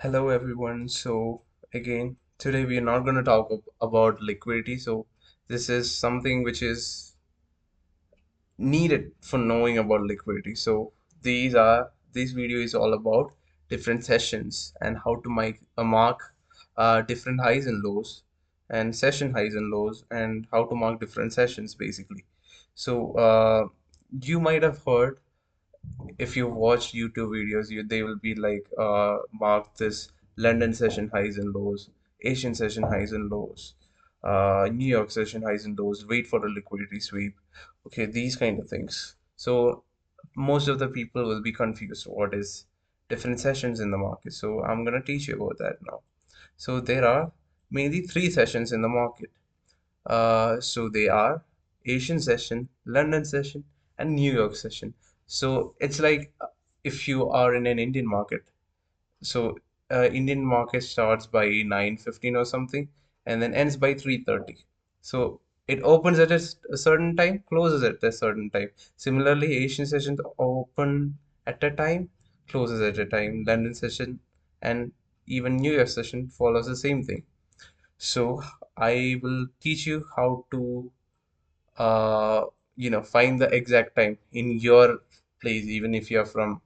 Hello everyone. So again, today we are not going to talk about liquidity. So this is something which is needed for knowing about liquidity. So this video is all about different sessions and how to mark different highs and lows and session highs and lows and how to mark different sessions basically. So you might have heard if you watch YouTube videos, they will be like mark this London session highs and lows, Asian session highs and lows, New York session highs and lows, wait for a liquidity sweep. Okay, these kind of things. So most of the people will be confused what is different sessions in the market. So I'm gonna teach you about that now. So there are mainly three sessions in the market. So they are Asian session, London session, and New York session. So it's like if you are in an Indian market. So Indian market starts by 9:15 or something, and then ends by 3:30. So it opens at a certain time, closes at a certain time. Similarly, Asian sessions open at a time, closes at a time. London session and even New York session follows the same thing. So I will teach you how to uh, find the exact time in your place, even if you're from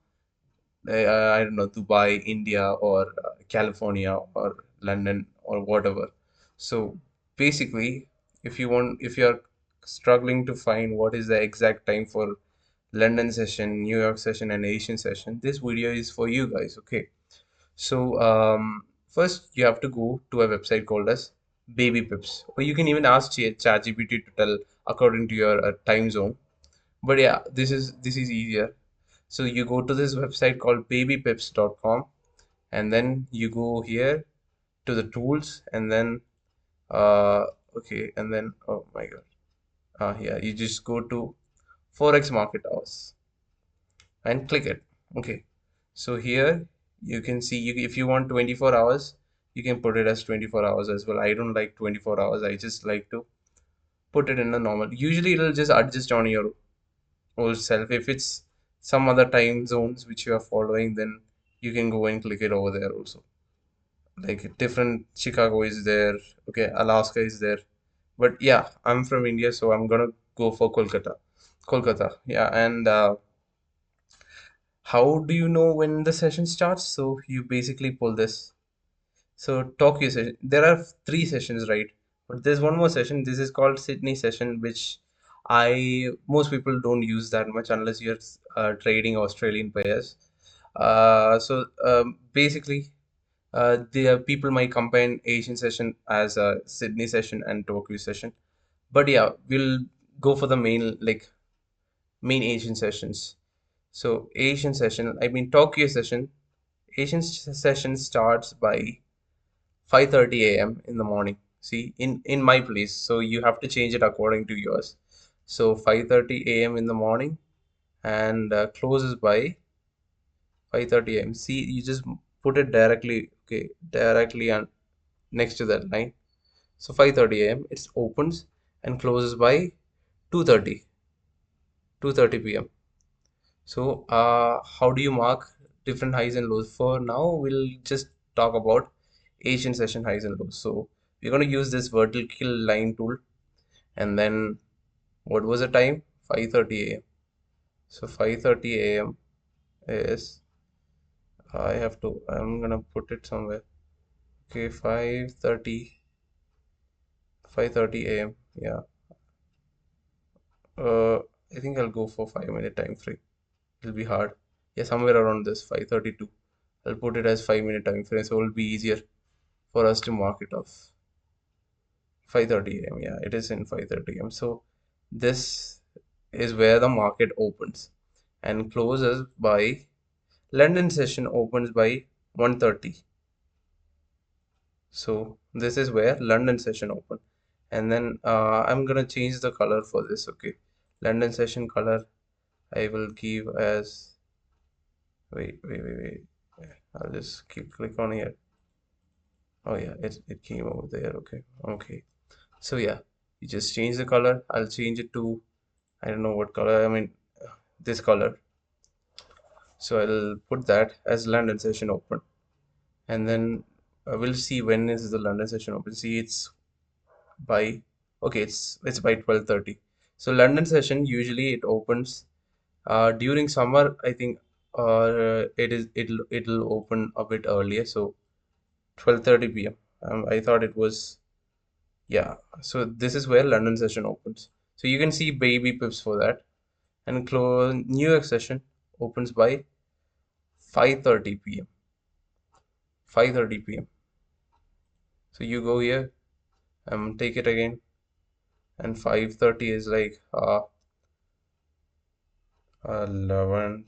I don't know, Dubai, India, or California, or London, or whatever. So basically, if you're struggling to find what is the exact time for London session, New York session, and Asian session, this video is for you guys. Okay. So first you have to go to a website called as Baby Pips, or you can even ask ChatGPT to tell according to your time zone. But yeah, this is easier. So you go to this website called babypips.com, and then you go here to the tools, and then uh okay, and then oh my God, yeah, you just go to Forex market hours and click it. Okay, so here you can see if you want 24 hours, you can put it as 24 hours as well. I don't like 24 hours. I just like to put it in a normal. Usually it'll just adjust on your own self. If it's some other time zones which you are following, then you can go and click it over there also. Like different Chicago is there, okay, Alaska is there. But yeah, I'm from India, so I'm gonna go for Kolkata. Kolkata, yeah, and how do you know when the session starts? So you basically pull this. So Tokyo session, there are three sessions, right? But there's one more session. This is called Sydney session, which I most people don't use that much unless you're trading Australian pairs. Basically, the people might combine Asian session as a Sydney session and Tokyo session. But yeah, we'll go for the main Asian sessions. So Asian session, I mean Tokyo session. Session starts by 5:30 a.m. in the morning. See, in my place, so you have to change it according to yours. So 5:30 a.m. in the morning and closes by 5:30 a.m. See, you just put it directly, okay, directly on next to that line. So 5:30 a.m. it opens and closes by 2:30 p.m. So how do you mark different highs and lows? For now, we'll just talk about Asian session highs and lows. So we're going to use this vertical line tool, and then what was the time? 5:30 a.m. So 5:30 a.m. is I'm gonna put it somewhere. Okay, 5:30 a.m. Yeah. Uh, I think I'll go for 5 minute time frame. It'll be hard. Yeah, somewhere around this 5:32. I'll put it as 5 minute time frame, so it'll be easier for us to mark it off. 5:30 a.m. Yeah, it is in 5:30 a.m. So this is where the market opens and closes by London session opens by 1:30. So this is where London session open. And then I'm gonna change the color for this. Okay, London session color I will give as wait. I'll just keep click on here. Oh yeah, it came over there. Okay. So yeah, you just change the color. I'll change it to I don't know what color. I mean this color. So I'll put that as London session open. and then we'll see when is the London session open. See, it's by okay, it's by 12:30. So London session usually it opens during summer, I think, or it'll open a bit earlier. So 12:30 p.m. I thought it was yeah. So this is where London session opens. So you can see baby pips for that, and close New York session opens by 5:30 p.m. 5:30 p.m. So you go here, take it again, and 5:30 is like 11.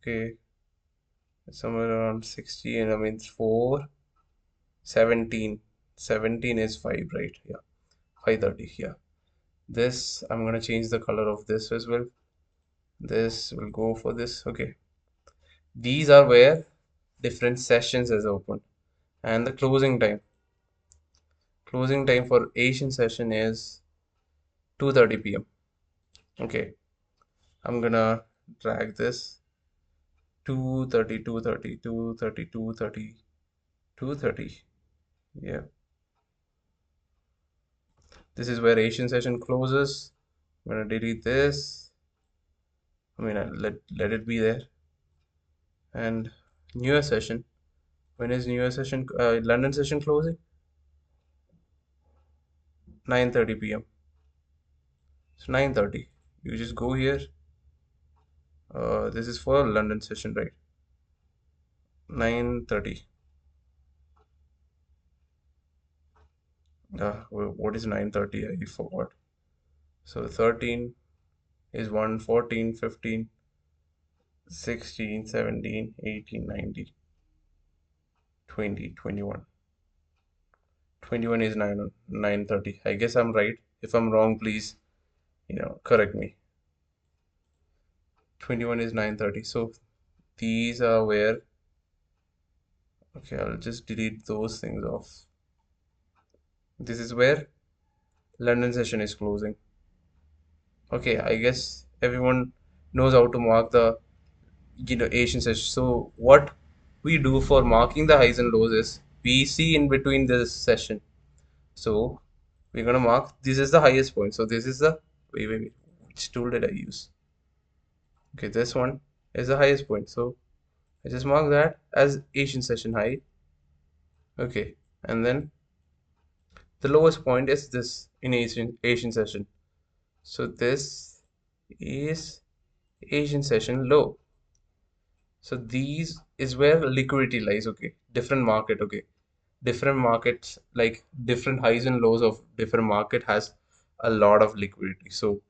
Okay, somewhere around 16. I mean, 4, 17. 17 is 5, right? Yeah, 5:30. Yeah. This, I'm gonna change the color of this as well. This will go for this. Okay. These are where different sessions is open. And the closing time. Closing time for Asian session is 2:30 p.m. Okay. I'm gonna drag this 2:30, 2:30, 2:30, 2:30, 2:30. Yeah. This is where Asian session closes. I'm gonna delete this. I mean, let it be there. And New Year session. When is New Year session? London session closing? 9:30 p.m. So 9:30. You just go here. This is for London session, right? 9:30. What is 9:30? I forgot. So 13 is 1, 14, 15, 16, 17, 18, 19, 20, 21. 21 is 9:30. I guess I'm right. If I'm wrong, please, correct me. 21 is 9:30. So these are where, okay, I'll just delete those things off. This is where London session is closing. Okay, I guess everyone knows how to mark the Asian session. So what we do for marking the highs and lows is we see in between this session. So we're gonna mark this is the highest point. So this is the wait. Which tool did I use? Okay, this one is the highest point. So I just mark that as Asian session high. Okay, and then the lowest point is this in Asian session. So this is Asian session low. So these is where liquidity lies. Okay, different market. Okay, different markets like different highs and lows of different market has a lot of liquidity. So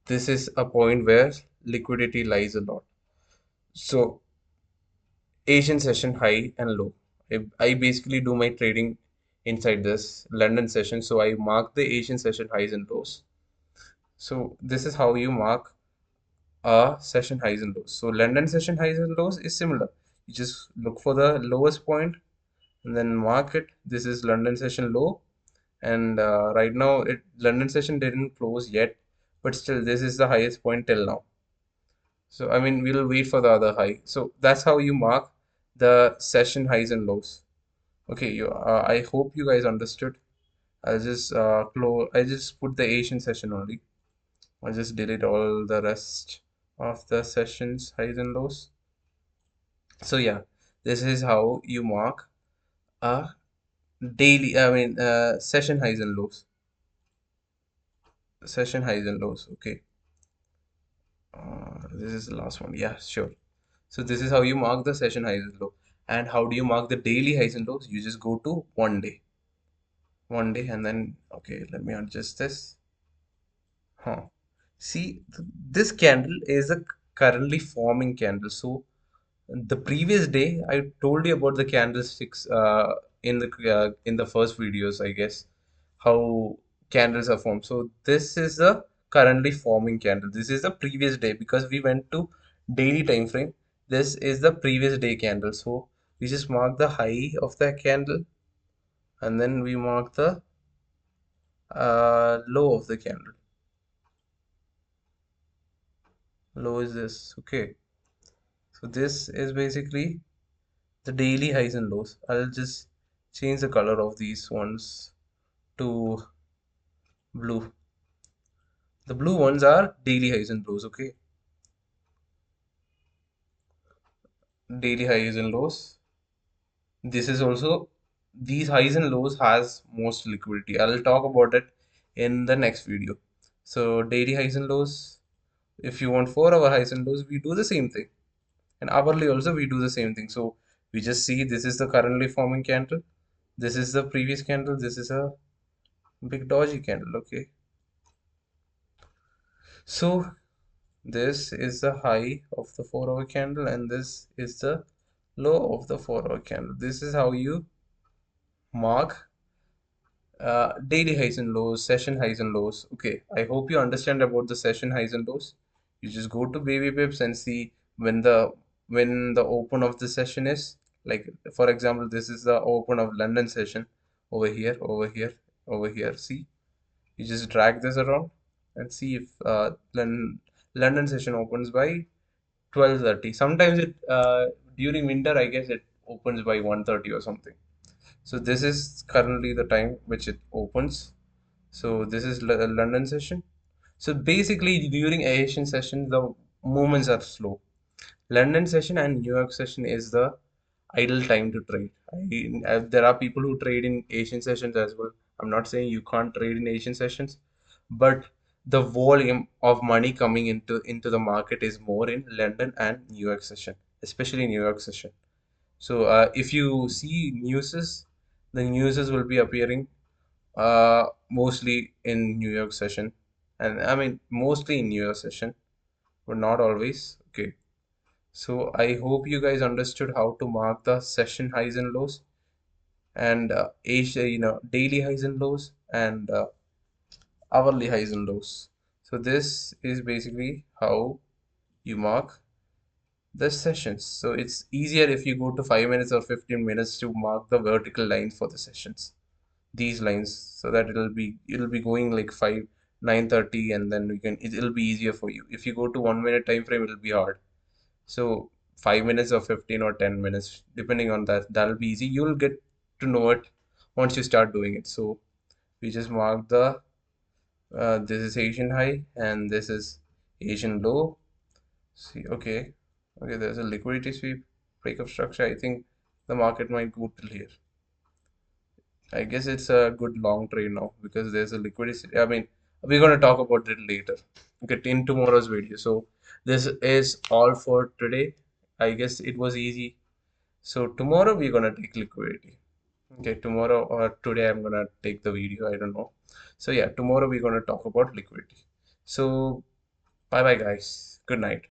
this is a point where liquidity lies a lot. So Asian session high and low. I basically do my trading inside this London session. So I mark the Asian session highs and lows. So this is how you mark session highs and lows. So London session highs and lows is similar. You just look for the lowest point and then mark it. This is London session low, and right now London session didn't close yet, but still this is the highest point till now. So I mean we'll wait for the other high. So that's how you mark the session highs and lows. Okay, I hope you guys understood. I'll just close. I just put the Asian session only. I'll just delete all the rest of the sessions highs and lows. So yeah, this is how you mark a session highs and lows. Session highs and lows. Okay. This is the last one. Yeah, sure. So this is how you mark the session highs and low. And how do you mark the daily highs and lows? You just go to 1 day. 1 day, and then okay, let me adjust this. Huh. See, this candle is a currently forming candle. So the previous day, I told you about the candlesticks in the first videos, I guess, how candles are formed. So this is the currently forming candle. This is the previous day because we went to daily time frame. This is the previous day candle. So we just mark the high of the candle and then we mark the low of the candle. Low is this. Okay. So this is basically the daily highs and lows. I'll just change the color of these ones to blue. The blue ones are daily highs and lows, okay? Daily highs and lows. This is also, these highs and lows has most liquidity. I'll talk about it in the next video. So daily highs and lows, if you want 4 hour highs and lows, we do the same thing. And hourly also we do the same thing. So we just see this is the currently forming candle. This is the previous candle. This is a big dodgy candle, okay? So this is the high of the 4 hour candle and this is the low of the 4 hour candle. This is how you mark daily highs and lows, session highs and lows. Okay, I hope you understand about the session highs and lows. You just go to baby pips and see when the open of the session is. Like for example, this is the open of London session over here, over here, over here. See, you just drag this around and see if London session opens by 12:30. Sometimes it during winter, I guess it opens by 1:30 or something. So this is currently the time which it opens. So this is London session. So basically during Asian session the movements are slow. London session and New York session is the idle time to trade. There are people who trade in Asian sessions as well. I'm not saying you can't trade in Asian sessions, but the volume of money coming into the market is more in London and New York session, especially New York session. So if you see newses, the newses will be appearing mostly in New York session, and I mean mostly in New York session, but not always. Okay, so I hope you guys understood how to mark the session highs and lows, and Asia, daily highs and lows, and hourly highs and lows. So this is basically how you mark the sessions. So it's easier if you go to 5 minutes or 15 minutes to mark the vertical lines for the sessions. These lines, so that it'll be going like 5 9:30, and then it'll be easier for you. If you go to 1 minute time frame, it'll be hard. So 5 minutes or 15 or 10 minutes, depending on that'll be easy. You'll get to know it once you start doing it. So we just mark the this is Asian high and this is Asian low. See, okay, there's a liquidity sweep, breakup structure. I think the market might go till here. I guess it's a good long trade now because there's a liquidity. I mean, we're going to talk about it later. Okay, in tomorrow's video. So this is all for today. I guess it was easy. So tomorrow we're going to take liquidity. Okay, tomorrow or today I'm going to take the video. I don't know. So yeah, tomorrow we're going to talk about liquidity. So bye bye guys. Good night.